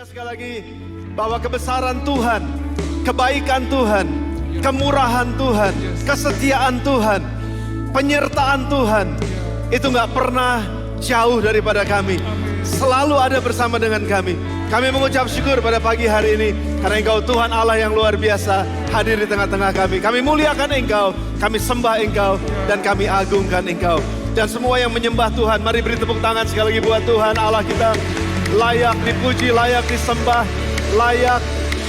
percaya sekali lagi bahwa kebesaran Tuhan, kebaikan Tuhan, kemurahan Tuhan, kesetiaan Tuhan, penyertaan Tuhan, itu gak pernah jauh daripada kami. Selalu ada bersama dengan kami. Kami mengucap syukur pada pagi hari ini karena Engkau Tuhan Allah yang luar biasa hadir di tengah-tengah kami. Kami muliakan Engkau, kami sembah Engkau, dan kami agungkan Engkau. Dan semua yang menyembah Tuhan, mari beri tepuk tangan sekali lagi buat Tuhan Allah kita. Layak dipuji, layak disembah, layak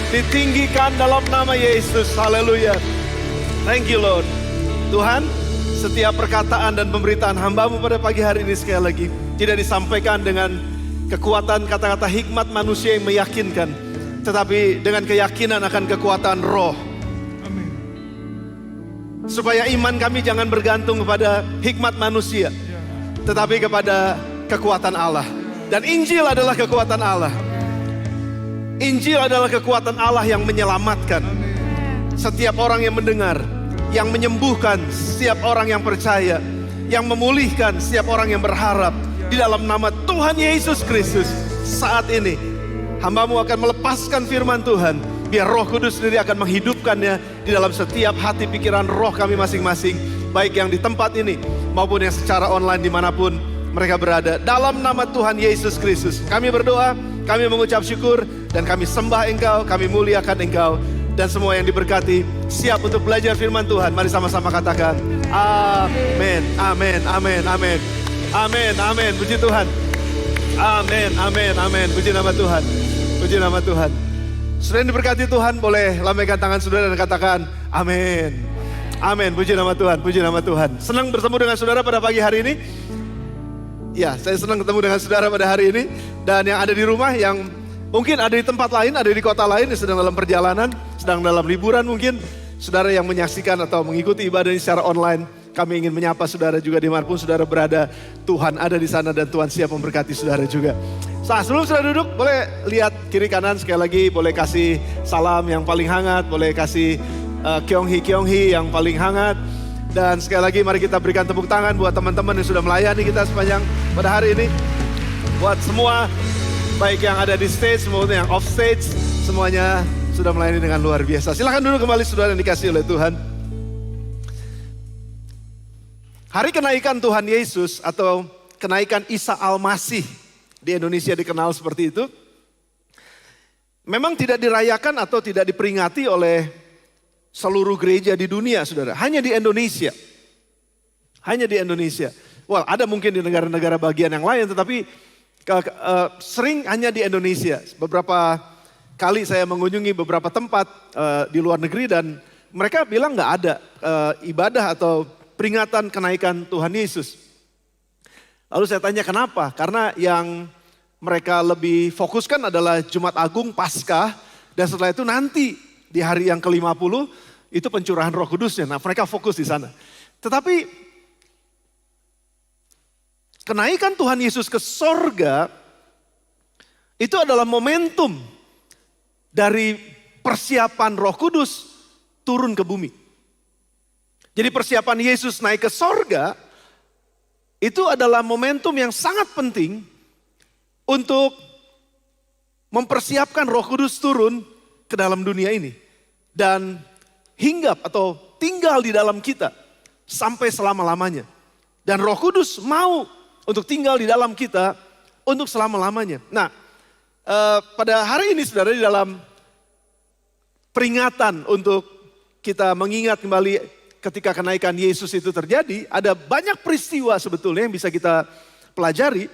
ditinggikan dalam nama Yesus. Haleluya. Thank you Lord. Tuhan, setiap perkataan dan pemberitaan hamba-Mu pada pagi hari ini sekali lagi tidak disampaikan dengan kekuatan kata-kata hikmat manusia yang meyakinkan, tetapi dengan keyakinan akan kekuatan roh. Amin. Supaya iman kami jangan bergantung kepada hikmat manusia, tetapi kepada kekuatan Allah. Dan Injil adalah kekuatan Allah. Injil adalah kekuatan Allah yang menyelamatkan setiap orang yang mendengar, yang menyembuhkan setiap orang yang percaya, yang memulihkan setiap orang yang berharap. Di dalam nama Tuhan Yesus Kristus, saat ini hamba-Mu akan melepaskan firman Tuhan. Biar Roh Kudus sendiri akan menghidupkannya di dalam setiap hati pikiran roh kami masing-masing. Baik yang di tempat ini maupun yang secara online dimanapun mereka berada. Dalam nama Tuhan Yesus Kristus kami berdoa, kami mengucap syukur, dan kami sembah Engkau, kami muliakan Engkau. Dan semua yang diberkati siap untuk belajar firman Tuhan. Mari sama-sama katakan amin, amin, amin, amin. Amin, amin, puji Tuhan. Amin, amin, amin, puji nama Tuhan. Puji nama Tuhan. Saudara yang diberkati Tuhan, boleh lambaikan tangan saudara dan katakan amin. Amin, puji nama Tuhan, puji nama Tuhan. Senang bertemu dengan saudara pada pagi hari ini. Ya, saya senang ketemu dengan saudara pada hari ini. Dan yang ada di rumah, yang mungkin ada di tempat lain, ada di kota lain, yang sedang dalam perjalanan, sedang dalam liburan mungkin. Saudara yang menyaksikan atau mengikuti ibadah ini secara online, kami ingin menyapa saudara juga dimanapun saudara berada. Tuhan ada di sana dan Tuhan siap memberkati saudara juga. Sebelum saudara duduk, boleh lihat kiri kanan sekali lagi. Boleh kasih salam yang paling hangat. Boleh kasih kyonghi yang paling hangat. Dan sekali lagi mari kita berikan tepuk tangan buat teman-teman yang sudah melayani kita sepanjang pada hari ini. Buat semua, baik yang ada di stage maupun yang off stage, semuanya sudah melayani dengan luar biasa. Silakan duduk kembali saudara yang dikasihi oleh Tuhan. Hari kenaikan Tuhan Yesus atau kenaikan Isa Al-Masih di Indonesia dikenal seperti itu. Memang tidak dirayakan atau tidak diperingati oleh seluruh gereja di dunia, saudara. Hanya di Indonesia. Hanya di Indonesia. Well, ada mungkin di negara-negara bagian yang lain, tetapi sering hanya di Indonesia. Beberapa kali saya mengunjungi beberapa tempat di luar negeri dan mereka bilang nggak ada ibadah atau peringatan kenaikan Tuhan Yesus. Lalu saya tanya kenapa? Karena yang mereka lebih fokuskan adalah Jumat Agung, Paskah, dan setelah itu nanti di hari yang ke-50 itu pencurahan Roh Kudusnya. Nah, mereka fokus di sana. Tetapi kenaikan Tuhan Yesus ke sorga itu adalah momentum dari persiapan Roh Kudus turun ke bumi. Jadi persiapan Yesus naik ke sorga itu adalah momentum yang sangat penting untuk mempersiapkan Roh Kudus turun ke dalam dunia ini. Dan hinggap atau tinggal di dalam kita sampai selama-lamanya. Dan Roh Kudus mau untuk tinggal di dalam kita untuk selama-lamanya. Nah, pada hari ini saudara, di dalam peringatan untuk kita mengingat kembali ketika kenaikan Yesus itu terjadi, ada banyak peristiwa sebetulnya yang bisa kita pelajari.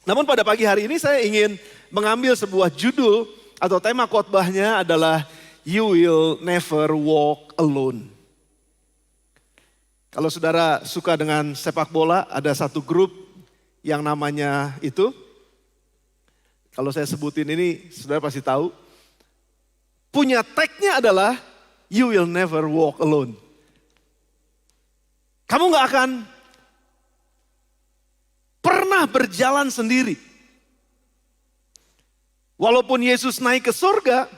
Namun pada pagi hari ini saya ingin mengambil sebuah judul atau tema khotbahnya adalah You Will Never Walk Alone. Kalau saudara suka dengan sepak bola, ada satu grup yang namanya itu. Kalau saya sebutin ini, saudara pasti tahu. Punya tagnya adalah You Will Never Walk Alone. Kamu gak akan pernah berjalan sendiri. Walaupun Yesus naik ke surga,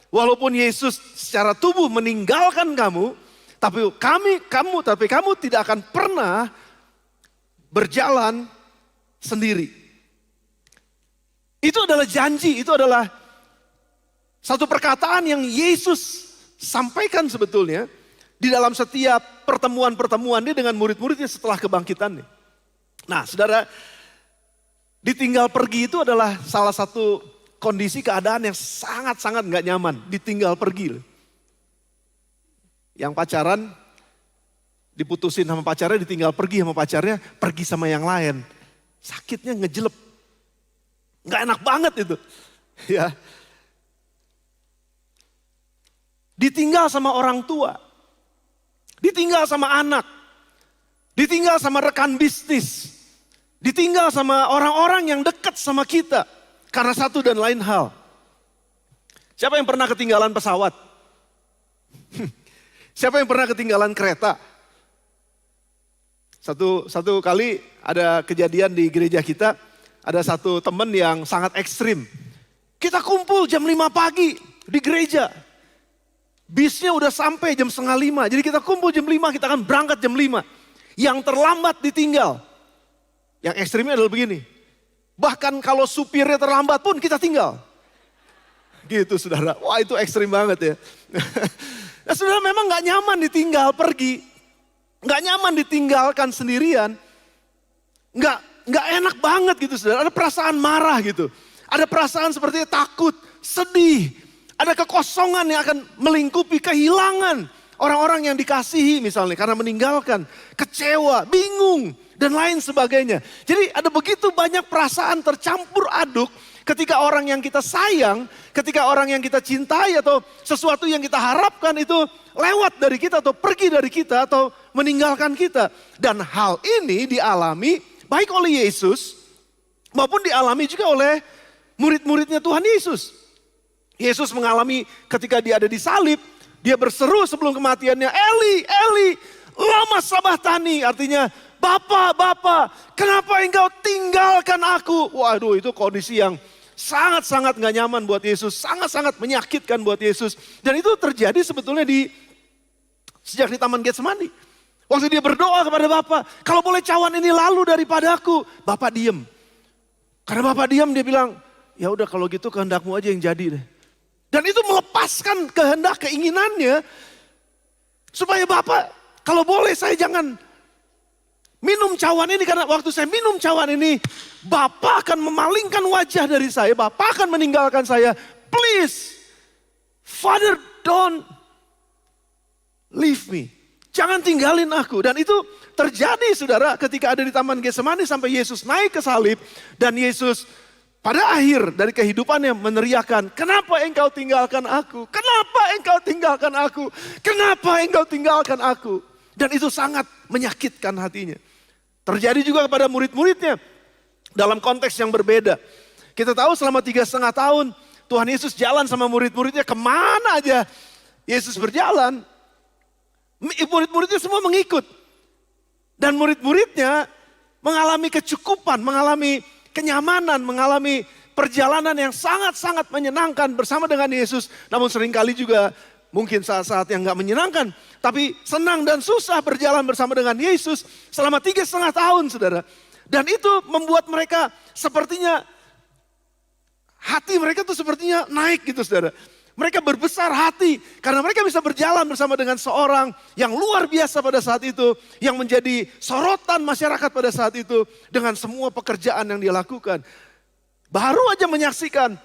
walaupun Yesus secara tubuh meninggalkan kamu, tapi kamu tidak akan pernah berjalan sendiri. Itu adalah janji, itu adalah Satu perkataan yang Yesus sampaikan sebetulnya di dalam setiap pertemuan-pertemuan dia dengan murid-muridnya setelah kebangkitannya. Nah, saudara, ditinggal pergi itu adalah salah satu kondisi keadaan yang sangat-sangat gak nyaman. Ditinggal pergi. Yang pacaran, diputusin sama pacarnya, ditinggal pergi sama pacarnya, pergi sama yang lain. Sakitnya ngejelep. Gak enak banget itu. Ya. Ditinggal sama orang tua. Ditinggal sama anak. Ditinggal sama rekan bisnis. Ditinggal sama orang-orang yang dekat sama kita. Karena satu dan lain hal. Siapa yang pernah ketinggalan pesawat? Siapa yang pernah ketinggalan kereta? Satu kali ada kejadian di gereja kita. Ada satu teman yang sangat ekstrim. Kita kumpul jam 5 pagi di gereja. Bisnya udah sampai jam 4:30. Jadi kita kumpul jam 5, kita akan berangkat jam 5. Yang terlambat ditinggal. Yang ekstrimnya adalah begini. Bahkan kalau supirnya terlambat pun kita tinggal. Gitu saudara. Wah itu ekstrim banget ya. Nah saudara memang gak nyaman ditinggal pergi. Gak nyaman ditinggalkan sendirian. Gak enak banget gitu saudara. Ada perasaan marah gitu. Ada perasaan seperti takut, sedih. Ada kekosongan yang akan melingkupi kehilangan. Orang-orang yang dikasihi misalnya karena meninggalkan. Kecewa, bingung. Dan lain sebagainya. Jadi ada begitu banyak perasaan tercampur aduk ketika orang yang kita sayang, ketika orang yang kita cintai atau sesuatu yang kita harapkan itu lewat dari kita atau pergi dari kita atau meninggalkan kita. Dan hal ini dialami baik oleh Yesus maupun dialami juga oleh murid-muridnya Tuhan Yesus. Yesus mengalami ketika dia ada di salib, dia berseru sebelum kematiannya, Eli, Eli, lama sabachtani, artinya Bapa, Bapa, kenapa engkau tinggalkan aku? Waduh itu kondisi yang sangat-sangat gak nyaman buat Yesus. Sangat-sangat menyakitkan buat Yesus. Dan itu terjadi sebetulnya sejak di Taman Getsemani. Waktu dia berdoa kepada Bapa, kalau boleh cawan ini lalu daripadaku. Bapa diem. Karena Bapa diem dia bilang, ya udah kalau gitu kehendakmu aja yang jadi deh. Dan itu melepaskan kehendak keinginannya. Supaya Bapa, kalau boleh saya jangan minum cawan ini, karena waktu saya minum cawan ini, Bapa akan memalingkan wajah dari saya, Bapa akan meninggalkan saya. Please, Father don't leave me. Jangan tinggalin aku. Dan itu terjadi saudara ketika ada di Taman Getsemani sampai Yesus naik ke salib. Dan Yesus pada akhir dari kehidupannya meneriakkan, kenapa engkau tinggalkan aku? Kenapa engkau tinggalkan aku? Kenapa engkau tinggalkan aku? Dan itu sangat menyakitkan hatinya. Terjadi juga kepada murid-muridnya dalam konteks yang berbeda. Kita tahu selama 3,5 tahun Tuhan Yesus jalan sama murid-muridnya kemana aja Yesus berjalan. Murid-muridnya semua mengikut. Dan murid-muridnya mengalami kecukupan, mengalami kenyamanan, mengalami perjalanan yang sangat-sangat menyenangkan bersama dengan Yesus. Namun seringkali juga mungkin saat-saat yang gak menyenangkan. Tapi senang dan susah berjalan bersama dengan Yesus selama 3,5 tahun saudara. Dan itu membuat mereka sepertinya, hati mereka tuh sepertinya naik gitu saudara. Mereka berbesar hati karena mereka bisa berjalan bersama dengan seorang yang luar biasa pada saat itu. Yang menjadi sorotan masyarakat pada saat itu dengan semua pekerjaan yang dia lakukan. Baru aja menyaksikan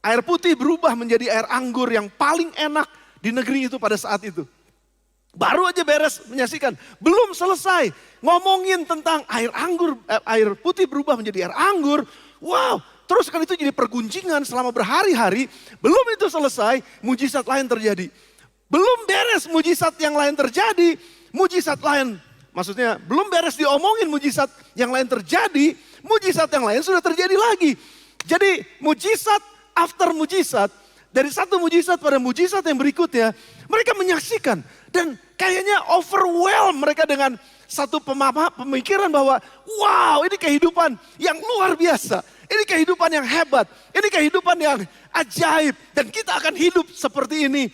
air putih berubah menjadi air anggur yang paling enak di negeri itu pada saat itu. Baru aja beres menyaksikan, belum selesai ngomongin tentang air putih berubah menjadi air anggur. Wow, terus kan itu jadi pergunjingan selama berhari-hari. Belum itu selesai, mujizat lain terjadi. Belum beres mujizat yang lain terjadi, mujizat lain. Maksudnya belum beres diomongin mujizat yang lain terjadi, mujizat yang lain sudah terjadi lagi. Jadi mujizat after mujizat, dari satu mujizat pada mujizat yang berikutnya, mereka menyaksikan. Dan kayaknya overwhelm mereka dengan satu pemikiran bahwa wow, ini kehidupan yang luar biasa. Ini kehidupan yang hebat. Ini kehidupan yang ajaib. Dan kita akan hidup seperti ini.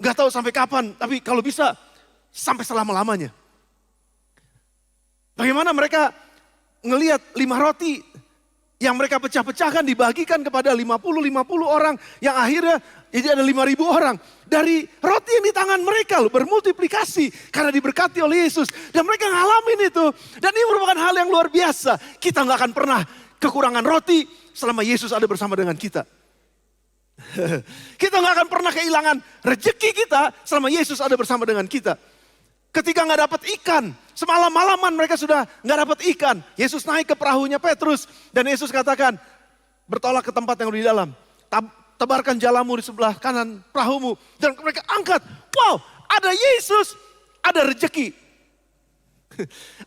Gak tahu sampai kapan, tapi kalau bisa sampai selama-lamanya. Bagaimana mereka ngelihat 5 roti Yang mereka pecah-pecahkan dibagikan kepada 50 orang. Yang akhirnya jadi ada 5.000 orang. Dari roti yang di tangan mereka loh, bermultiplikasi. Karena diberkati oleh Yesus. Dan mereka ngalamin itu. Dan ini merupakan hal yang luar biasa. Kita nggak akan pernah kekurangan roti selama Yesus ada bersama dengan kita. Kita nggak akan pernah kehilangan rejeki kita selama Yesus ada bersama dengan kita. Ketika nggak dapat ikan, semalam-malaman mereka sudah nggak dapat ikan. Yesus naik ke perahunya Petrus dan Yesus katakan, bertolak ke tempat yang di dalam. Tebarkan jalamu di sebelah kanan perahumu. Dan mereka angkat, wow, ada Yesus, ada rejeki.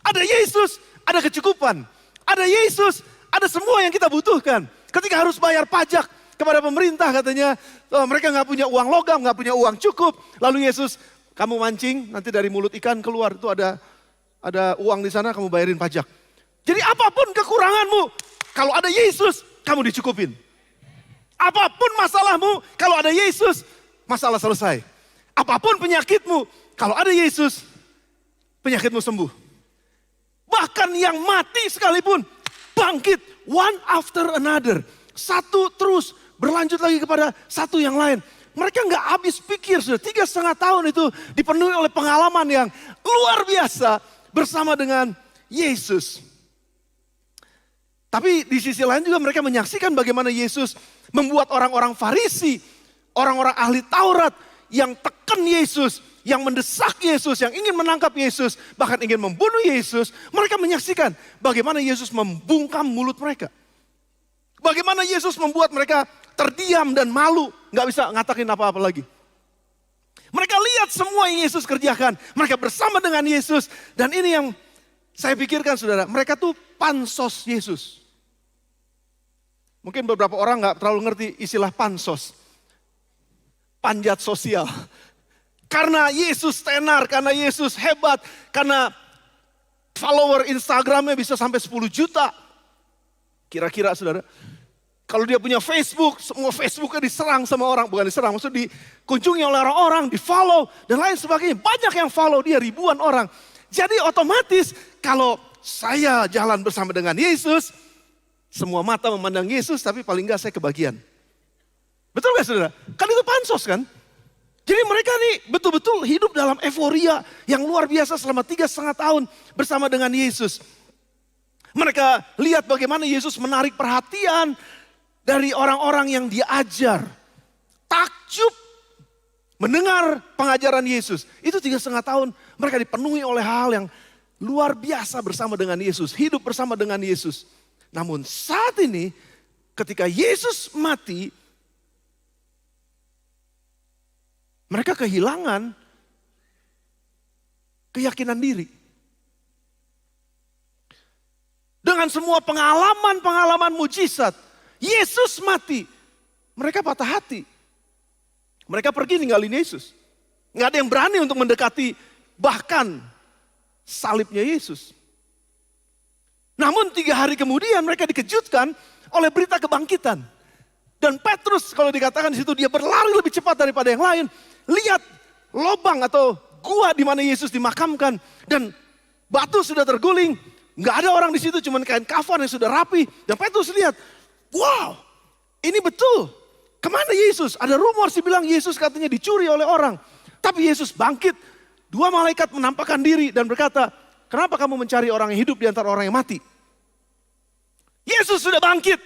Ada Yesus, ada kecukupan. Ada Yesus, ada semua yang kita butuhkan. Ketika harus bayar pajak kepada pemerintah katanya, mereka nggak punya uang logam, nggak punya uang cukup. Lalu Yesus, kamu mancing, nanti dari mulut ikan keluar itu ada uang di sana, kamu bayarin pajak. Jadi apapun kekuranganmu, kalau ada Yesus, kamu dicukupin. Apapun masalahmu, kalau ada Yesus, masalah selesai. Apapun penyakitmu, kalau ada Yesus, penyakitmu sembuh. Bahkan yang mati sekalipun, bangkit one after another. Satu terus berlanjut lagi kepada satu yang lain. Mereka nggak habis pikir, sudah 3,5 tahun itu dipenuhi oleh pengalaman yang luar biasa bersama dengan Yesus. Tapi di sisi lain juga mereka menyaksikan bagaimana Yesus membuat orang-orang Farisi, orang-orang ahli Taurat yang tekan Yesus, yang mendesak Yesus, yang ingin menangkap Yesus, bahkan ingin membunuh Yesus. Mereka menyaksikan bagaimana Yesus membungkam mulut mereka. Bagaimana Yesus membuat mereka terdiam dan malu, nggak bisa ngatakin apa-apa lagi. Mereka lihat semua yang Yesus kerjakan, mereka bersama dengan Yesus. Dan ini yang saya pikirkan saudara, mereka tuh pansos Yesus. Mungkin beberapa orang nggak terlalu ngerti istilah pansos. Panjat sosial. Karena Yesus tenar, karena Yesus hebat, karena follower Instagramnya bisa sampai 10 juta. Kira-kira saudara, kalau dia punya Facebook, semua Facebooknya diserang sama orang. Bukan diserang, maksudnya dikunjungi oleh orang-orang, di follow dan lain sebagainya. Banyak yang follow dia, ribuan orang. Jadi otomatis kalau saya jalan bersama dengan Yesus, semua mata memandang Yesus, tapi paling enggak saya kebagian. Betul gak saudara? Kan itu pansos kan? Jadi mereka nih betul-betul hidup dalam euforia yang luar biasa selama 3,5 tahun bersama dengan Yesus. Mereka lihat bagaimana Yesus menarik perhatian dari orang-orang yang dia ajar. Takjub mendengar pengajaran Yesus. Itu 3,5 tahun mereka dipenuhi oleh hal yang luar biasa bersama dengan Yesus. Hidup bersama dengan Yesus. Namun saat ini ketika Yesus mati, mereka kehilangan keyakinan diri. Dengan semua pengalaman-pengalaman mujizat, Yesus mati. Mereka patah hati. Mereka pergi ninggalin Yesus. Nggak ada yang berani untuk mendekati bahkan salibnya Yesus. Namun 3 hari kemudian mereka dikejutkan oleh berita kebangkitan. Dan Petrus kalau dikatakan di situ dia berlari lebih cepat daripada yang lain. Lihat lubang atau gua di mana Yesus dimakamkan. Dan batu sudah terguling. Nggak ada orang di situ, cuma kain kafan yang sudah rapi. Dan Petrus lihat, wow, ini betul. Kemana Yesus? Ada rumor sih bilang Yesus katanya dicuri oleh orang. Tapi Yesus bangkit. 2 malaikat menampakkan diri dan berkata, kenapa kamu mencari orang yang hidup di antara orang yang mati? Yesus sudah bangkit.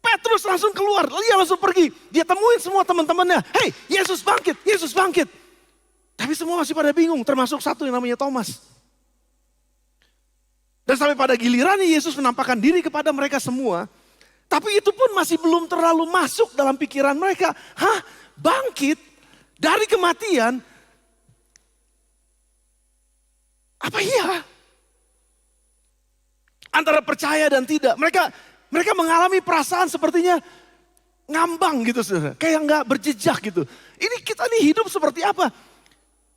Petrus langsung keluar, dia langsung pergi. Dia temuin semua teman-temannya. Hei, Yesus bangkit, Yesus bangkit. Tapi semua masih pada bingung, termasuk satu yang namanya Thomas. Dan sampai pada gilirannya Yesus menampakkan diri kepada mereka semua. Tapi itu pun masih belum terlalu masuk dalam pikiran mereka. Hah, bangkit dari kematian? Apa iya? Antara percaya dan tidak. Mereka mengalami perasaan sepertinya ngambang gitu saudara. Kayak nggak berjejak gitu. Ini kita nih hidup seperti apa?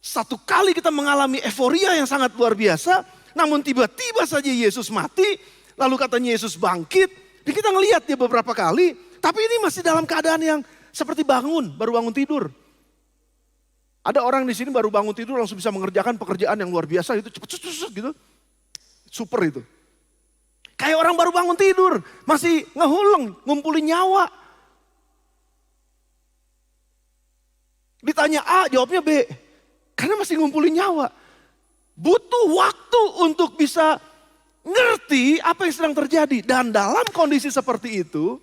Satu kali kita mengalami euforia yang sangat luar biasa. Namun tiba-tiba saja Yesus mati, lalu katanya Yesus bangkit. Dan kita ngelihat dia beberapa kali, tapi ini masih dalam keadaan yang seperti baru bangun tidur. Ada orang di sini baru bangun tidur langsung bisa mengerjakan pekerjaan yang luar biasa itu cepet gitu. Super itu. Kayak orang baru bangun tidur, masih ngehuleng, ngumpulin nyawa. Ditanya A, jawabnya B. Karena masih ngumpulin nyawa. Butuh waktu untuk bisa ngerti apa yang sedang terjadi. Dan dalam kondisi seperti itu,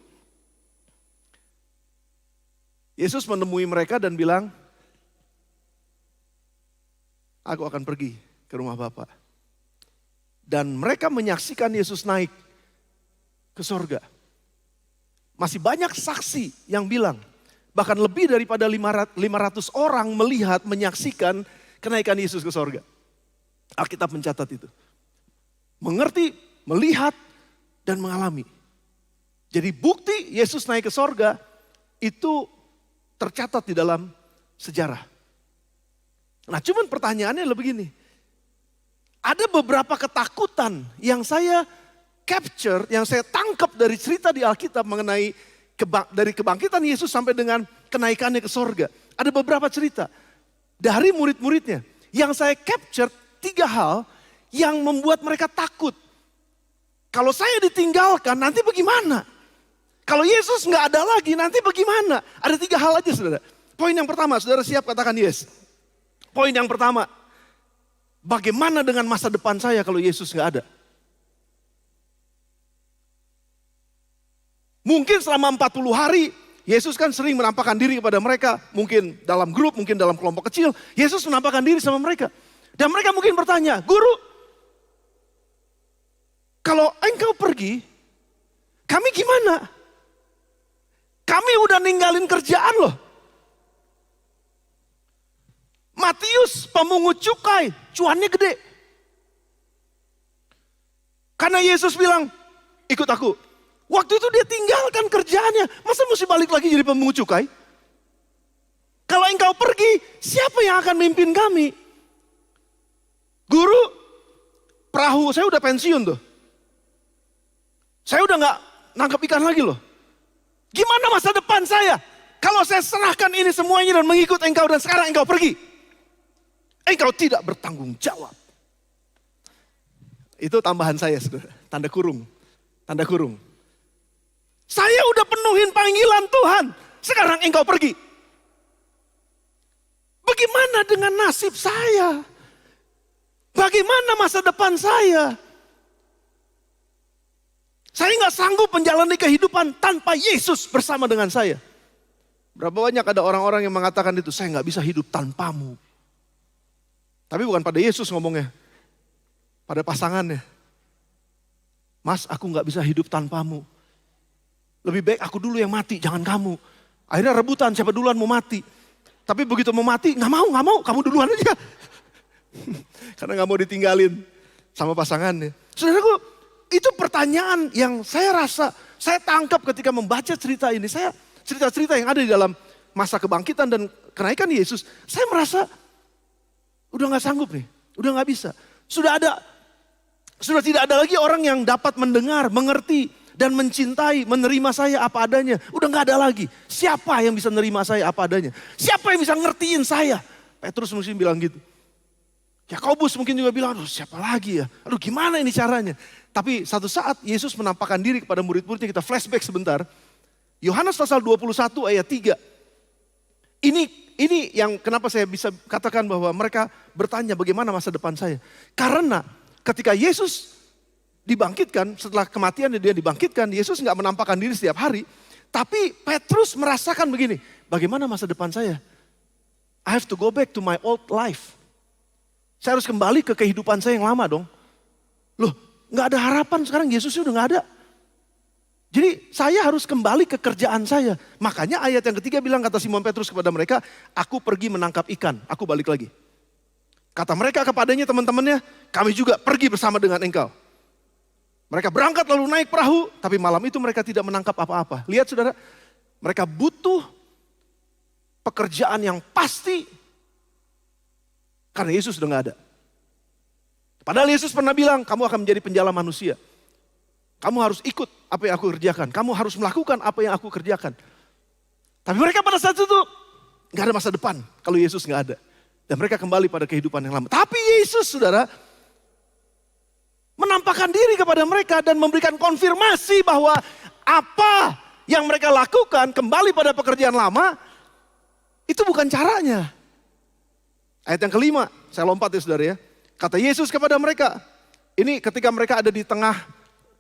Yesus menemui mereka dan bilang, aku akan pergi ke rumah Bapa. Dan mereka menyaksikan Yesus naik ke sorga. Masih banyak saksi yang bilang, bahkan lebih daripada 500 orang melihat, menyaksikan kenaikan Yesus ke sorga. Alkitab mencatat itu. Mengerti, melihat, dan mengalami. Jadi bukti Yesus naik ke sorga itu tercatat di dalam sejarah. Nah cuman pertanyaannya adalah begini. Ada beberapa ketakutan yang saya capture, yang saya tangkap dari cerita di Alkitab mengenai dari kebangkitan Yesus sampai dengan kenaikannya ke sorga. Ada beberapa cerita dari murid-muridnya yang saya capture 3 hal yang membuat mereka takut. Kalau saya ditinggalkan nanti bagaimana? Kalau Yesus nggak ada lagi nanti bagaimana? Ada 3 hal aja saudara. Poin yang pertama, saudara siap katakan yes. Poin yang pertama, bagaimana dengan masa depan saya kalau Yesus nggak ada? Mungkin selama 40 hari, Yesus kan sering menampakkan diri kepada mereka. Mungkin dalam grup, mungkin dalam kelompok kecil. Yesus menampakkan diri sama mereka. Dan mereka mungkin bertanya, Guru, kalau engkau pergi, kami gimana? Kami udah ninggalin kerjaan loh. Matius pemungut cukai, cuannya gede. Karena Yesus bilang, ikut aku. Waktu itu dia tinggalkan kerjaannya, masa mesti balik lagi jadi pemungut cukai? Kalau engkau pergi, siapa yang akan mimpin kami? Guru, perahu saya udah pensiun tuh. Saya udah gak nangkap ikan lagi loh. Gimana masa depan saya? Kalau saya serahkan ini semuanya dan mengikut engkau dan sekarang engkau pergi. Engkau tidak bertanggung jawab. Itu tambahan saya, saudara. Tanda kurung. Tanda kurung. Saya udah penuhin panggilan Tuhan. Sekarang engkau pergi. Bagaimana dengan nasib saya? Bagaimana masa depan saya? Saya nggak sanggup menjalani kehidupan tanpa Yesus bersama dengan saya. Berapa banyak ada orang-orang yang mengatakan itu, saya nggak bisa hidup tanpamu. Tapi bukan pada Yesus ngomongnya. Pada pasangannya. Mas, aku gak bisa hidup tanpamu. Lebih baik aku dulu yang mati, jangan kamu. Akhirnya rebutan, siapa duluan mau mati. Tapi begitu mau mati, gak mau, kamu duluan aja. Karena gak mau ditinggalin sama pasangannya. Saudaraku, itu pertanyaan yang saya rasa, saya tangkap ketika membaca cerita ini. Saya cerita-cerita yang ada di dalam masa kebangkitan dan kenaikan Yesus. Saya merasa, udah gak sanggup nih, udah gak bisa. Sudah tidak ada lagi orang yang dapat mendengar, mengerti, dan mencintai, menerima saya apa adanya. Udah gak ada lagi. Siapa yang bisa menerima saya apa adanya? Siapa yang bisa ngertiin saya? Petrus mungkin bilang gitu. Yakobus mungkin juga bilang, aduh siapa lagi ya? Aduh gimana ini caranya? Tapi satu saat Yesus menampakkan diri kepada murid-muridnya, kita flashback sebentar. Yohanes pasal 21 ayat 3. Ini yang kenapa saya bisa katakan bahwa mereka bertanya bagaimana masa depan saya. Karena ketika Yesus dibangkitkan, setelah kematian dia dibangkitkan, Yesus nggak menampakkan diri setiap hari. Tapi Petrus merasakan begini, bagaimana masa depan saya? I have to go back to my old life. Saya harus kembali ke kehidupan saya yang lama dong. Loh, nggak ada harapan sekarang, Yesusnya udah nggak ada. Jadi saya harus kembali ke kerjaan saya. Makanya ayat yang ketiga bilang, kata Simon Petrus kepada mereka, aku pergi menangkap ikan, aku balik lagi. Kata mereka kepadanya teman-temannya, kami juga pergi bersama dengan engkau. Mereka berangkat lalu naik perahu, tapi malam itu mereka tidak menangkap apa-apa. Lihat saudara, mereka butuh pekerjaan yang pasti karena Yesus sudah gak ada. Padahal Yesus pernah bilang, kamu akan menjadi penjala manusia. Kamu harus ikut apa yang aku kerjakan. Kamu harus melakukan apa yang aku kerjakan. Tapi mereka pada saat itu gak ada masa depan kalau Yesus gak ada. Dan mereka kembali pada kehidupan yang lama. Tapi Yesus saudara, menampakkan diri kepada mereka dan memberikan konfirmasi bahwa apa yang mereka lakukan kembali pada pekerjaan lama, itu bukan caranya. Ayat yang kelima, saya lompat ya saudara ya. Kata Yesus kepada mereka, ini ketika mereka ada di tengah,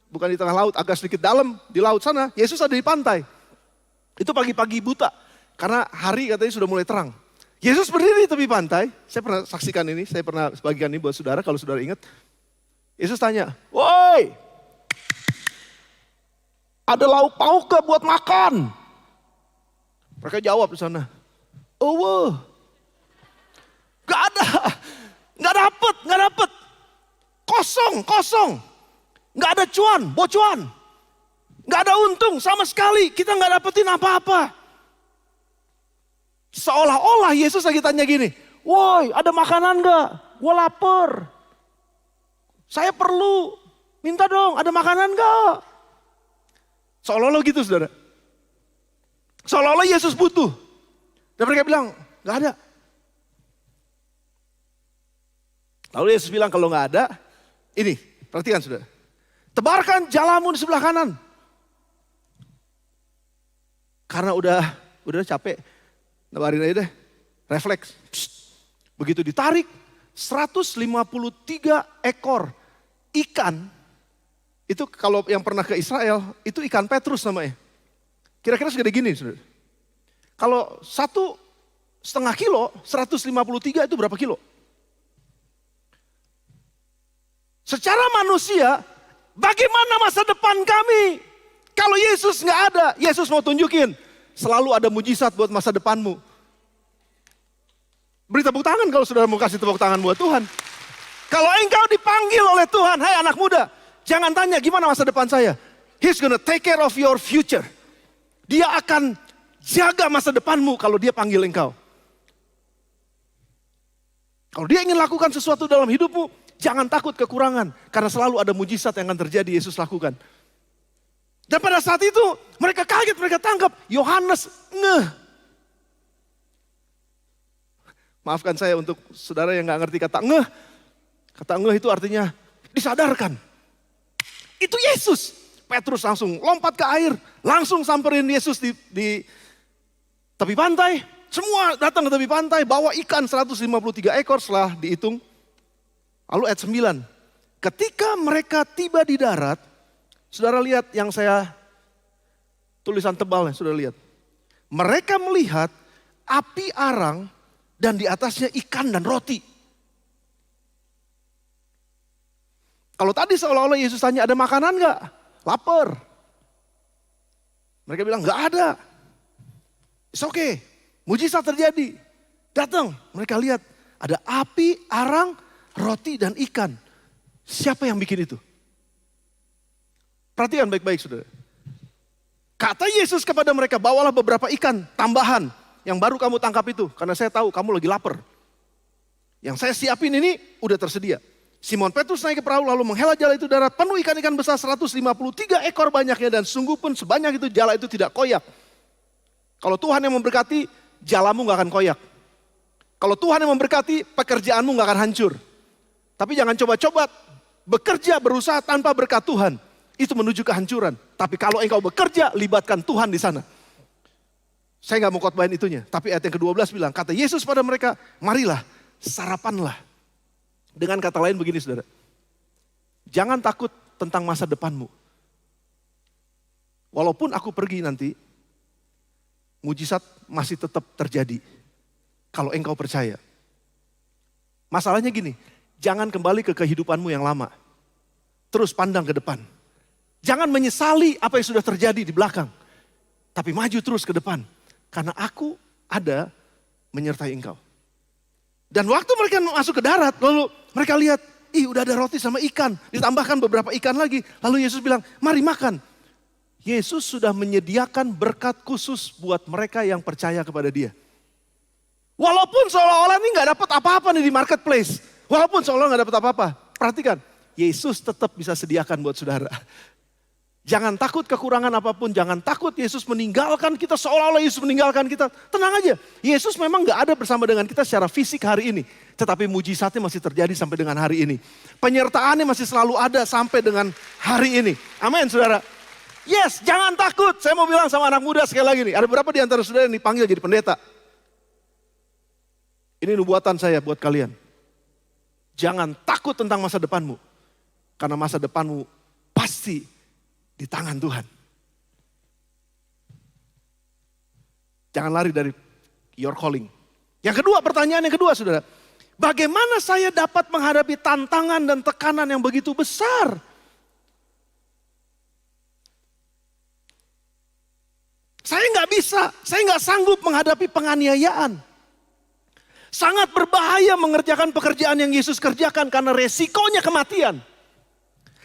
bukan di tengah laut, agak sedikit dalam di laut sana, Yesus ada di pantai. Itu pagi-pagi buta, karena hari katanya sudah mulai terang. Yesus berdiri di tepi pantai, saya pernah saksikan ini, saya pernah sebagian ini buat saudara, kalau saudara ingat. Yesus tanya, woi, ada lauk pauk gak buat makan? Mereka jawab di sana, oh, gak ada, gak dapet, kosong, gak ada cuan, bocuan, gak ada untung sama sekali, kita gak dapetin apa-apa. Seolah-olah Yesus lagi tanya gini, woi ada makanan gak? Gue lapar, saya perlu, minta dong ada makanan gak? Seolah-olah gitu saudara. Seolah-olah Yesus butuh. Dan mereka bilang, gak ada. Lalu Yesus bilang kalau gak ada, ini perhatikan saudara. Tebarkan jalamu di sebelah kanan. Karena udah capek, nabarin aja deh, refleks. Begitu ditarik, 153 ekor ikan. Itu kalau yang pernah ke Israel, itu ikan Petrus namanya. Kira-kira segede gini saudara. Kalau 1,5 kilo, 153 itu berapa kilo? Secara manusia, bagaimana masa depan kami? Kalau Yesus nggak ada, Yesus mau tunjukin selalu ada mujizat buat masa depanmu. Beri tepuk tangan kalau saudara mau kasih tepuk tangan buat Tuhan. Kalau engkau dipanggil oleh Tuhan, hai anak muda, jangan tanya gimana masa depan saya. He's gonna take care of your future. Dia akan jaga masa depanmu kalau dia panggil engkau. Kalau dia ingin lakukan sesuatu dalam hidupmu, jangan takut kekurangan. Karena selalu ada mujizat yang akan terjadi Yesus lakukan. Dan pada saat itu mereka kaget, mereka tangkap. Yohanes ngeh. Maafkan saya untuk saudara yang gak ngerti kata ngeh. Kata ngeh itu artinya disadarkan. Itu Yesus. Petrus langsung lompat ke air. Langsung samperin Yesus di tepi pantai. Semua datang ke tepi pantai. Bawa ikan 153 ekor setelah dihitung. Lalu ayat 9. Ketika mereka tiba di darat. Saudara lihat yang saya tulisan tebalnya. Saudara lihat. Mereka melihat api arang. Dan di atasnya ikan dan roti. Kalau tadi seolah-olah Yesus tanya ada makanan gak? Lapar. Mereka bilang gak ada. It's okay. Mujizat terjadi. Datang. Mereka lihat ada api, arang, roti dan ikan. Siapa yang bikin itu? Perhatikan baik-baik saudara. Kata Yesus kepada mereka, bawalah beberapa ikan tambahan. Yang baru kamu tangkap itu. Karena saya tahu kamu lagi lapar. Yang saya siapin ini udah tersedia. Simon Petrus naik ke perahu lalu menghela jala itu darat penuh ikan-ikan besar 153 ekor banyaknya dan sungguh pun sebanyak itu jala itu tidak koyak. Kalau Tuhan yang memberkati, jalamu gak akan koyak. Kalau Tuhan yang memberkati, pekerjaanmu gak akan hancur. Tapi jangan coba-coba bekerja berusaha tanpa berkat Tuhan. Itu menuju kehancuran. Tapi kalau engkau bekerja, libatkan Tuhan di sana. Saya gak mau khotbahin itunya. Tapi ayat yang ke-12 bilang, kata Yesus pada mereka, marilah, sarapanlah. Dengan kata lain begini saudara, jangan takut tentang masa depanmu. Walaupun aku pergi nanti, mujizat masih tetap terjadi. Kalau engkau percaya. Masalahnya gini, jangan kembali ke kehidupanmu yang lama. Terus pandang ke depan. Jangan menyesali apa yang sudah terjadi di belakang. Tapi maju terus ke depan. Karena aku ada menyertai engkau. Dan waktu mereka masuk ke darat, lalu mereka lihat, udah ada roti sama ikan. Ditambahkan beberapa ikan lagi. Lalu Yesus bilang, mari makan. Yesus sudah menyediakan berkat khusus buat mereka yang percaya kepada dia. Walaupun seolah-olah ini gak dapat apa-apa nih di marketplace. Walaupun seolah-olah gak dapat apa-apa. Perhatikan, Yesus tetap bisa sediakan buat saudara. Jangan takut kekurangan apapun, jangan takut Yesus meninggalkan kita seolah-olah Yesus meninggalkan kita. Tenang aja, Yesus memang gak ada bersama dengan kita secara fisik hari ini. Tetapi mujizatnya masih terjadi sampai dengan hari ini. Penyertaannya masih selalu ada sampai dengan hari ini. Amin saudara. Yes, jangan takut. Saya mau bilang sama anak muda sekali lagi nih. Ada berapa di antara saudara yang dipanggil jadi pendeta? Ini nubuatan saya buat kalian. Jangan takut tentang masa depanmu. Karena masa depanmu pasti di tangan Tuhan. Jangan lari dari your calling. Yang kedua, pertanyaan yang kedua saudara. Bagaimana saya dapat menghadapi tantangan dan tekanan yang begitu besar? Saya nggak bisa, saya nggak sanggup menghadapi penganiayaan. Sangat berbahaya mengerjakan pekerjaan yang Yesus kerjakan karena resikonya kematian.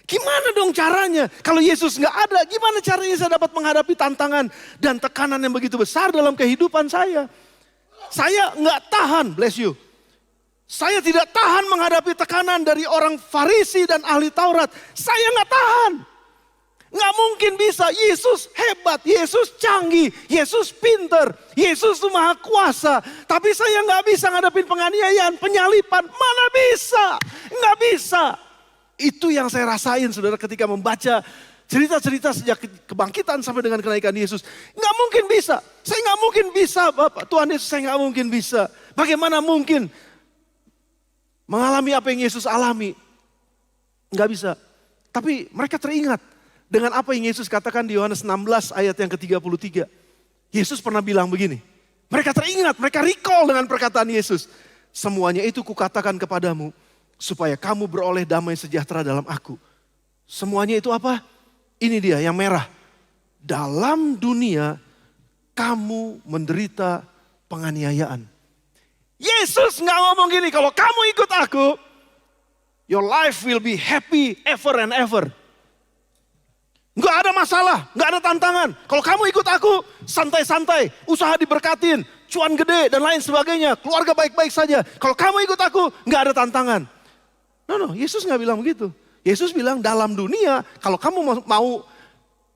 Gimana dong caranya? Kalau Yesus nggak ada, gimana caranya saya dapat menghadapi tantangan dan tekanan yang begitu besar dalam kehidupan saya? Saya nggak tahan, bless you. Saya tidak tahan menghadapi tekanan dari orang Farisi dan ahli Taurat. Saya nggak tahan. Nggak mungkin bisa. Yesus hebat, Yesus canggih, Yesus pinter, Yesus itu maha kuasa. Tapi saya nggak bisa ngadepin penganiayaan, penyalipan. Mana bisa? Nggak bisa. Itu yang saya rasain saudara ketika membaca cerita-cerita sejak kebangkitan sampai dengan kenaikan Yesus. Nggak mungkin bisa. Saya nggak mungkin bisa Bapak. Tuhan Yesus saya nggak mungkin bisa. Bagaimana mungkin mengalami apa yang Yesus alami? Nggak bisa. Tapi mereka teringat dengan apa yang Yesus katakan di Yohanes 16 ayat yang ke-33. Yesus pernah bilang begini. Mereka teringat, mereka recall dengan perkataan Yesus. Semuanya itu kukatakan kepadamu supaya kamu beroleh damai sejahtera dalam aku. Semuanya itu apa? Ini dia yang merah. Dalam dunia kamu menderita penganiayaan. Yesus nggak ngomong gini, kalau kamu ikut aku, your life will be happy ever and ever. Nggak ada masalah, nggak ada tantangan. Kalau kamu ikut aku, santai-santai, usaha diberkatin, cuan gede dan lain sebagainya. Keluarga baik-baik saja. Kalau kamu ikut aku, nggak ada tantangan. No, Yesus nggak bilang begitu. Yesus bilang dalam dunia, kalau kamu mau,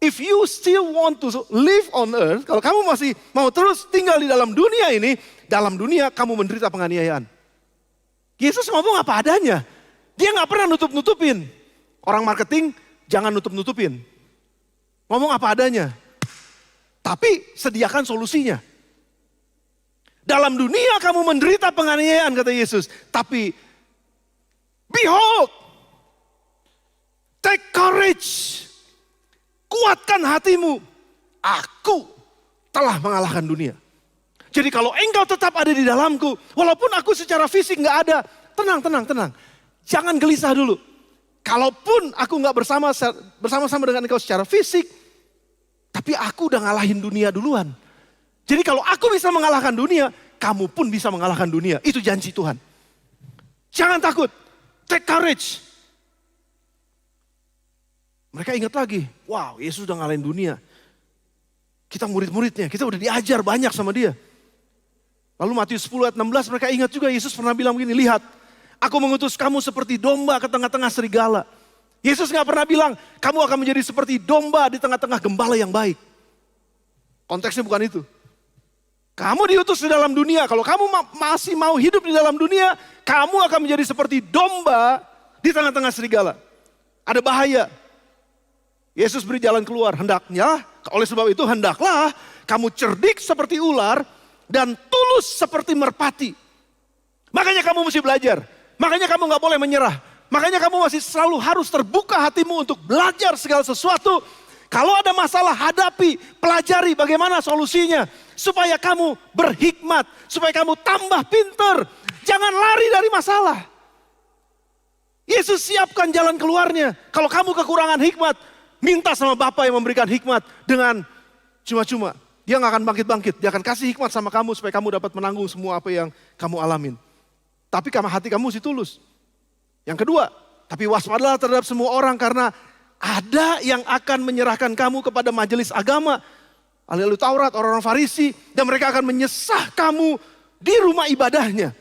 if you still want to live on earth, kalau kamu masih mau terus tinggal di dalam dunia ini, dalam dunia kamu menderita penganiayaan. Yesus ngomong apa adanya. Dia nggak pernah nutup-nutupin. Orang marketing jangan nutup-nutupin. Ngomong apa adanya. Tapi sediakan solusinya. Dalam dunia kamu menderita penganiayaan kata Yesus. Tapi behold, take courage. Kuatkan hatimu. Aku telah mengalahkan dunia. Jadi kalau engkau tetap ada di dalamku. Walaupun aku secara fisik gak ada. Tenang. Jangan gelisah dulu. Kalaupun aku gak bersama-sama dengan engkau secara fisik. Tapi aku udah ngalahin dunia duluan. Jadi kalau aku bisa mengalahkan dunia. Kamu pun bisa mengalahkan dunia. Itu janji Tuhan. Jangan takut. Take courage. Mereka ingat lagi. Wow, Yesus udah ngalahin dunia. Kita murid-muridnya. Kita udah diajar banyak sama dia. Lalu Matius 10 ayat 16 mereka ingat juga Yesus pernah bilang begini. Lihat, aku mengutus kamu seperti domba ke tengah-tengah serigala. Yesus gak pernah bilang, kamu akan menjadi seperti domba di tengah-tengah gembala yang baik. Konteksnya bukan itu. Kamu diutus di dalam dunia. Kalau kamu masih mau hidup di dalam dunia, kamu akan menjadi seperti domba di tengah-tengah serigala. Ada bahaya. Yesus beri jalan keluar. Hendaknya, oleh sebab itu hendaklah kamu cerdik seperti ular dan tulus seperti merpati. Makanya kamu mesti belajar. Makanya kamu gak boleh menyerah. Makanya kamu masih selalu harus terbuka hatimu untuk belajar segala sesuatu. Kalau ada masalah hadapi, pelajari bagaimana solusinya. Supaya kamu berhikmat, supaya kamu tambah pinter. Jangan lari dari masalah. Yesus siapkan jalan keluarnya. Kalau kamu kekurangan hikmat, minta sama Bapa yang memberikan hikmat dengan cuma-cuma. Dia gak akan bangkit-bangkit, dia akan kasih hikmat sama kamu supaya kamu dapat menanggung semua apa yang kamu alamin. Tapi hati kamu mesti tulus. Yang kedua, tapi waspadalah terhadap semua orang karena ada yang akan menyerahkan kamu kepada majelis agama, ahli Taurat, orang-orang Farisi, dan mereka akan menyesah kamu di rumah ibadahnya.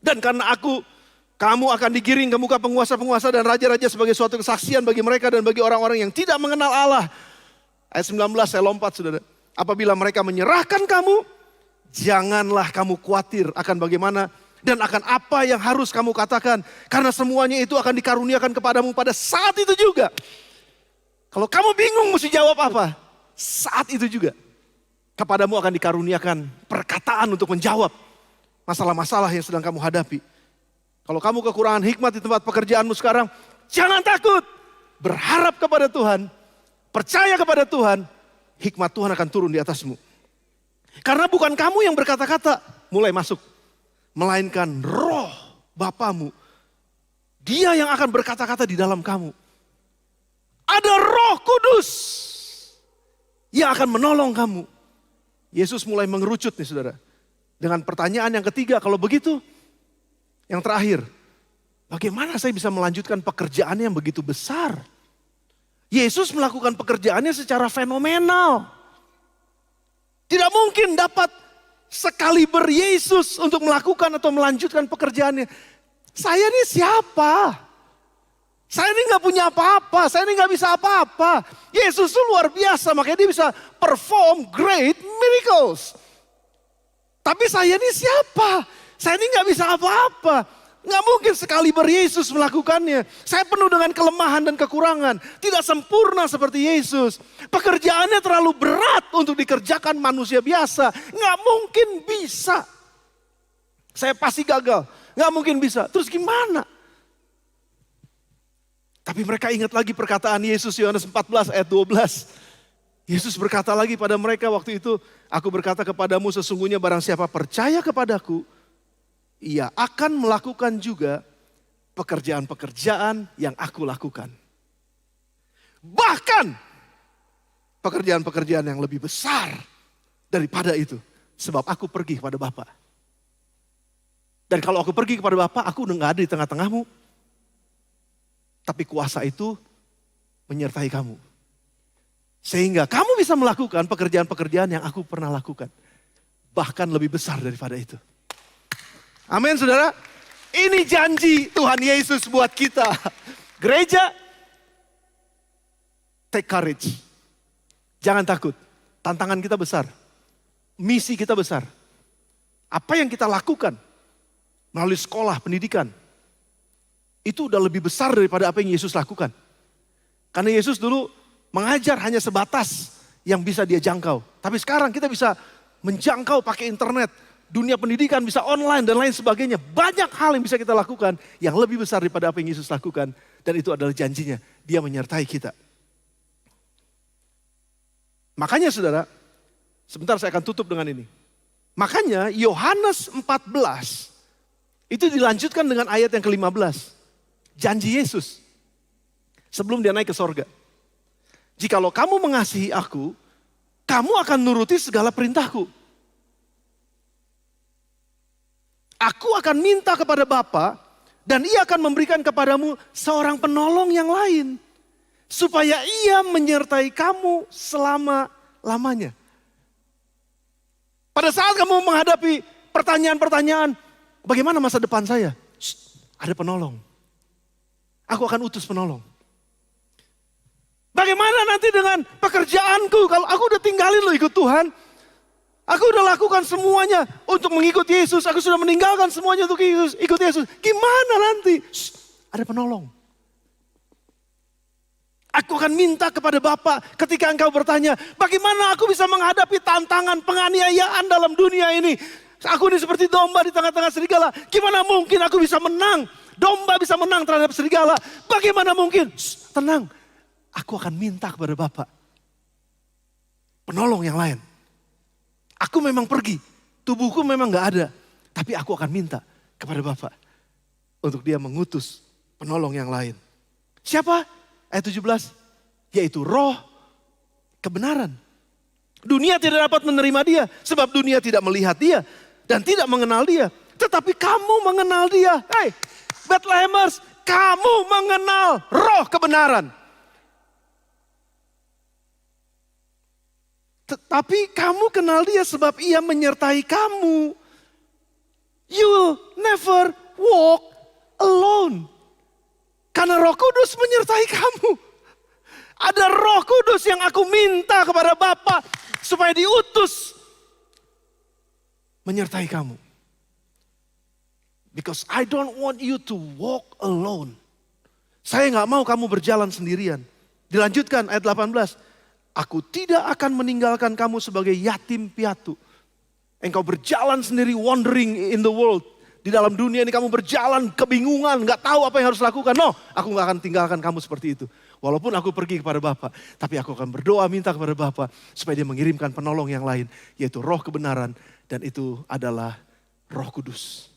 Dan karena aku Kamu akan digiring ke muka penguasa-penguasa dan raja-raja sebagai suatu kesaksian bagi mereka dan bagi orang-orang yang tidak mengenal Allah. Ayat 19 saya lompat saudara. Apabila mereka menyerahkan kamu, janganlah kamu khawatir akan bagaimana dan akan apa yang harus kamu katakan. Karena semuanya itu akan dikaruniakan kepadamu pada saat itu juga. Kalau kamu bingung mesti jawab apa, saat itu juga kepadamu akan dikaruniakan perkataan untuk menjawab masalah-masalah yang sedang kamu hadapi. Kalau kamu kekurangan hikmat di tempat pekerjaanmu sekarang, jangan takut. Berharap kepada Tuhan, percaya kepada Tuhan, hikmat Tuhan akan turun di atasmu. Karena bukan kamu yang berkata-kata mulai masuk, melainkan roh Bapamu. Dia yang akan berkata-kata di dalam kamu. Ada Roh Kudus yang akan menolong kamu. Yesus mulai mengerucut nih saudara. Dengan pertanyaan yang ketiga, kalau begitu, yang terakhir, bagaimana saya bisa melanjutkan pekerjaan yang begitu besar? Yesus melakukan pekerjaannya secara fenomenal. Tidak mungkin dapat sekaliber Yesus untuk melakukan atau melanjutkan pekerjaannya. Saya ini siapa? Saya ini gak punya apa-apa, saya ini gak bisa apa-apa. Yesus itu luar biasa, makanya dia bisa perform great miracles. Tapi saya ini siapa? Saya ini gak bisa apa-apa. Gak mungkin sekaliber Yesus melakukannya. Saya penuh dengan kelemahan dan kekurangan. Tidak sempurna seperti Yesus. Pekerjaannya terlalu berat untuk dikerjakan manusia biasa. Gak mungkin bisa. Saya pasti gagal. Gak mungkin bisa. Terus gimana? Tapi mereka ingat lagi perkataan Yesus Yohanes 14 ayat 12. Yesus berkata lagi pada mereka waktu itu, aku berkata kepadamu sesungguhnya barang siapa percaya kepadaku, ia akan melakukan juga pekerjaan-pekerjaan yang aku lakukan. Bahkan pekerjaan-pekerjaan yang lebih besar daripada itu. Sebab aku pergi kepada Bapa. Dan kalau aku pergi kepada Bapa, aku udah gak ada di tengah-tengahmu. Tapi kuasa itu menyertai kamu. Sehingga kamu bisa melakukan pekerjaan-pekerjaan yang aku pernah lakukan. Bahkan lebih besar daripada itu. Amin saudara. Ini janji Tuhan Yesus buat kita. Gereja, take courage. Jangan takut. Tantangan kita besar. Misi kita besar. Apa yang kita lakukan melalui sekolah, pendidikan. Itu udah lebih besar daripada apa yang Yesus lakukan. Karena Yesus dulu mengajar hanya sebatas yang bisa dia jangkau. Tapi sekarang kita bisa menjangkau pakai internet. Dunia pendidikan bisa online dan lain sebagainya. Banyak hal yang bisa kita lakukan yang lebih besar daripada apa yang Yesus lakukan. Dan itu adalah janjinya. Dia menyertai kita. Makanya saudara, sebentar saya akan tutup dengan ini. Makanya Yohanes 14 itu dilanjutkan dengan ayat yang ke-15. Janji Yesus sebelum dia naik ke sorga. Jikalau kamu mengasihi aku, kamu akan nuruti segala perintahku. Aku akan minta kepada Bapa dan ia akan memberikan kepadamu seorang penolong yang lain. Supaya ia menyertai kamu selama-lamanya. Pada saat kamu menghadapi pertanyaan-pertanyaan, bagaimana masa depan saya? Ada penolong. Aku akan utus penolong. Bagaimana nanti dengan pekerjaanku kalau aku udah tinggalin lo ikut Tuhan? Aku udah lakukan semuanya untuk mengikuti Yesus. Aku sudah meninggalkan semuanya untuk ikut Yesus. Gimana nanti? Ada penolong. Aku akan minta kepada Bapa ketika engkau bertanya, bagaimana aku bisa menghadapi tantangan penganiayaan dalam dunia ini? Aku ini seperti domba di tengah-tengah serigala. Gimana mungkin aku bisa menang? Domba bisa menang terhadap serigala. Bagaimana mungkin? Tenang. Aku akan minta kepada Bapa penolong yang lain. Aku memang pergi. Tubuhku memang gak ada. Tapi aku akan minta kepada Bapa untuk dia mengutus penolong yang lain. Siapa? Ayat 17. Yaitu roh kebenaran. Dunia tidak dapat menerima dia. Sebab dunia tidak melihat dia. Dan tidak mengenal dia. Tetapi kamu mengenal dia. Hey, Bethlehemers, kamu mengenal roh kebenaran. Tetapi kamu kenal dia sebab ia menyertai kamu. You will never walk alone. Karena Roh Kudus menyertai kamu. Ada Roh Kudus yang aku minta kepada Bapa supaya diutus menyertai kamu. Because I don't want you to walk alone. Saya gak mau kamu berjalan sendirian. Dilanjutkan ayat 18. Aku tidak akan meninggalkan kamu sebagai yatim piatu. Engkau berjalan sendiri wandering in the world. Di dalam dunia ini kamu berjalan kebingungan. Gak tahu apa yang harus lakukan. No, aku gak akan tinggalkan kamu seperti itu. Walaupun aku pergi kepada Bapa. Tapi aku akan berdoa minta kepada Bapa. Supaya dia mengirimkan penolong yang lain. Yaitu roh kebenaran. Dan itu adalah Roh Kudus.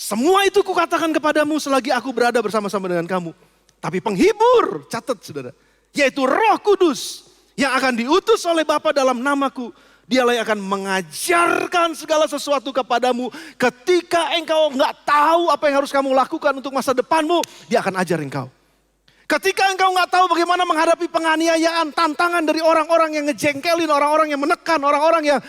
Semua itu kukatakan kepadamu selagi aku berada bersama-sama dengan kamu. Tapi penghibur, catat saudara, yaitu Roh Kudus yang akan diutus oleh Bapa dalam namaku. Dialah yang akan mengajarkan segala sesuatu kepadamu. Ketika engkau nggak tahu apa yang harus kamu lakukan untuk masa depanmu, dia akan ajar engkau. Ketika engkau nggak tahu bagaimana menghadapi penganiayaan, tantangan dari orang-orang yang ngejengkelin, orang-orang yang menekan, orang-orang yang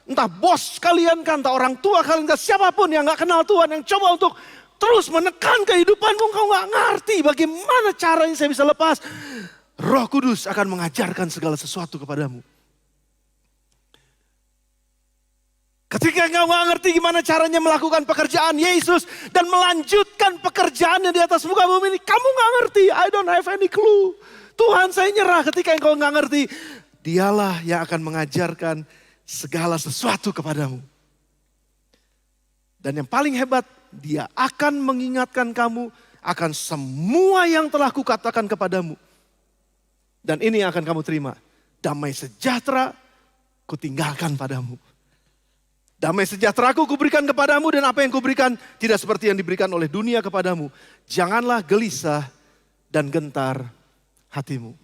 entah bos kalian kan, entah orang tua kalian kan, siapapun yang gak kenal Tuhan, yang coba untuk terus menekan kehidupanmu, engkau gak ngerti bagaimana caranya saya bisa lepas. Roh Kudus akan mengajarkan segala sesuatu kepadamu. Ketika engkau gak ngerti gimana caranya melakukan pekerjaan Yesus dan melanjutkan pekerjaannya di atas muka bumi ini, kamu gak ngerti, I don't have any clue. Tuhan, saya nyerah. Ketika engkau gak ngerti, dialah yang akan mengajarkan segala sesuatu kepadamu. Dan yang paling hebat, dia akan mengingatkan kamu akan semua yang telah kukatakan kepadamu. Dan ini yang akan kamu terima. Damai sejahtera kutinggalkan padamu. Damai sejahtera ku kuberikan kepadamu, dan apa yang kuberikan tidak seperti yang diberikan oleh dunia kepadamu. Janganlah gelisah dan gentar hatimu.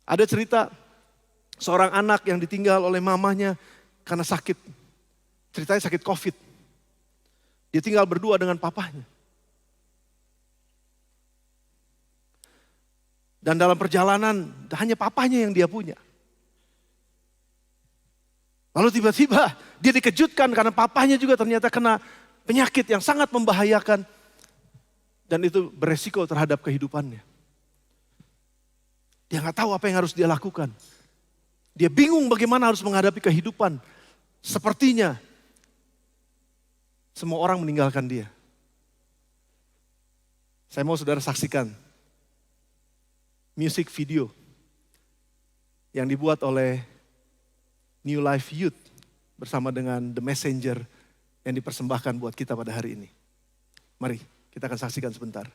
Ada cerita seorang anak yang ditinggal oleh mamanya karena sakit. Ceritanya sakit COVID. Dia tinggal berdua dengan papahnya. Dan dalam perjalanan hanya papahnya yang dia punya. Lalu tiba-tiba dia dikejutkan karena papahnya juga ternyata kena penyakit yang sangat membahayakan. Dan itu beresiko terhadap kehidupannya. Dia gak tahu apa yang harus dia lakukan. Dia bingung bagaimana harus menghadapi kehidupan. Sepertinya semua orang meninggalkan dia. Saya mau saudara saksikan music video yang dibuat oleh New Life Youth bersama dengan The Messenger yang dipersembahkan buat kita pada hari ini. Mari kita akan saksikan sebentar.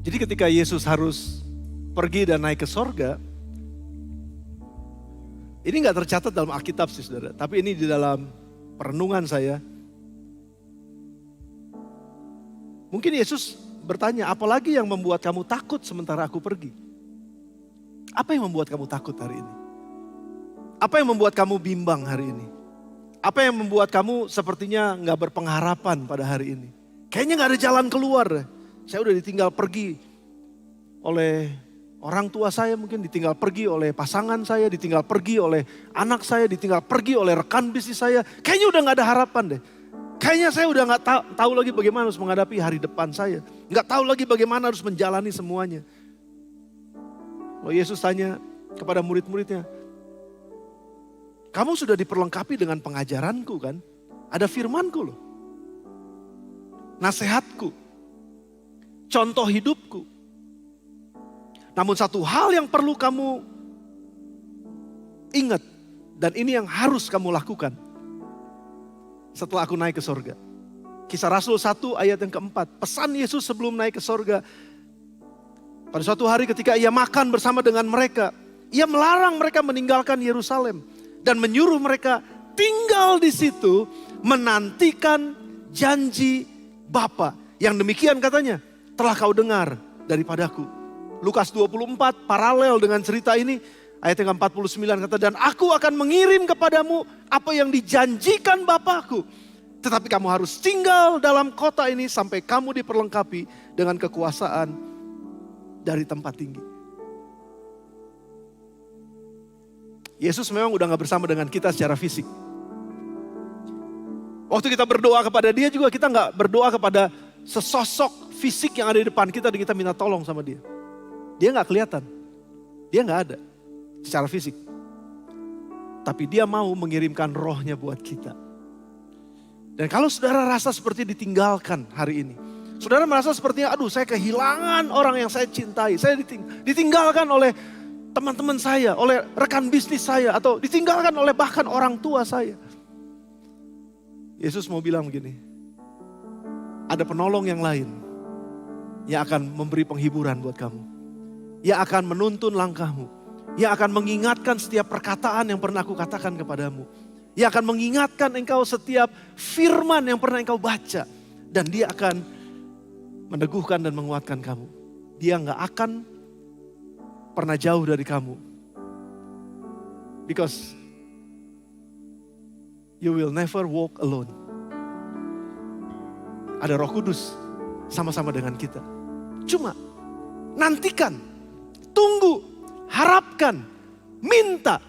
Jadi ketika Yesus harus pergi dan naik ke sorga, ini gak tercatat dalam Alkitab sih saudara, tapi ini di dalam perenungan saya. Mungkin Yesus bertanya, apalagi yang membuat kamu takut sementara aku pergi? Apa yang membuat kamu takut hari ini? Apa yang membuat kamu bimbang hari ini? Apa yang membuat kamu sepertinya gak berpengharapan pada hari ini? Kayaknya gak ada jalan keluar. Saya udah ditinggal pergi oleh orang tua saya, mungkin ditinggal pergi oleh pasangan saya, ditinggal pergi oleh anak saya, ditinggal pergi oleh rekan bisnis saya. Kayaknya udah gak ada harapan deh. Kayaknya saya udah gak tahu lagi bagaimana harus menghadapi hari depan saya. Gak tahu lagi bagaimana harus menjalani semuanya. Lalu Yesus tanya kepada murid-muridnya, kamu sudah diperlengkapi dengan pengajaranku kan? Ada firmanku loh. Nasihatku. Contoh hidupku. Namun satu hal yang perlu kamu ingat. Dan ini yang harus kamu lakukan. Setelah aku naik ke sorga. Kisah Rasul 1 ayat yang keempat. Pesan Yesus sebelum naik ke sorga. Pada suatu hari ketika ia makan bersama dengan mereka. Ia melarang mereka meninggalkan Yerusalem. Dan menyuruh mereka tinggal di situ. Menantikan janji Bapa. Yang demikian katanya. Telah kau dengar daripadaku. Lukas 24 paralel dengan cerita ini. Ayat yang ke-49 kata, dan aku akan mengirim kepadamu apa yang dijanjikan Bapakku. Tetapi kamu harus tinggal dalam kota ini sampai kamu diperlengkapi dengan kekuasaan dari tempat tinggi. Yesus memang udah gak bersama dengan kita secara fisik. Waktu kita berdoa kepada dia juga kita gak berdoa kepada sesosok fisik yang ada di depan kita dan kita minta tolong sama dia. Dia gak kelihatan. Dia gak ada secara fisik. Tapi dia mau mengirimkan rohnya buat kita. Dan kalau saudara rasa seperti ditinggalkan hari ini. Saudara merasa sepertinya aduh saya kehilangan orang yang saya cintai. Saya ditinggalkan oleh teman-teman saya, oleh rekan bisnis saya. Atau ditinggalkan oleh bahkan orang tua saya. Yesus mau bilang begini. Ada penolong yang lain. Yang akan memberi penghiburan buat kamu. Yang akan menuntun langkahmu. Yang akan mengingatkan setiap perkataan yang pernah aku katakan kepadamu. Yang akan mengingatkan engkau setiap firman yang pernah engkau baca. Dan dia akan meneguhkan dan menguatkan kamu. Dia gak akan pernah jauh dari kamu. Because you will never walk alone. Ada Roh Kudus sama-sama dengan kita. Cuma nantikan, tunggu, harapkan, minta.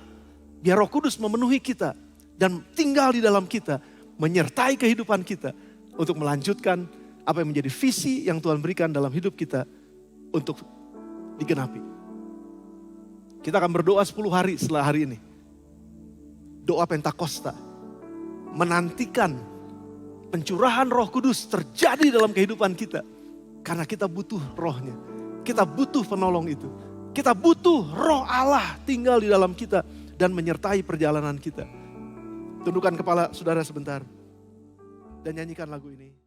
Biar Roh Kudus memenuhi kita dan tinggal di dalam kita. Menyertai kehidupan kita untuk melanjutkan apa yang menjadi visi yang Tuhan berikan dalam hidup kita untuk digenapi. Kita akan berdoa 10 hari setelah hari ini. Doa Pentakosta. Menantikan pencurahan Roh Kudus terjadi dalam kehidupan kita. Karena kita butuh rohnya. Kita butuh penolong itu. Kita butuh roh Allah tinggal di dalam kita. Dan menyertai perjalanan kita. Tundukkan kepala saudara sebentar. Dan nyanyikan lagu ini.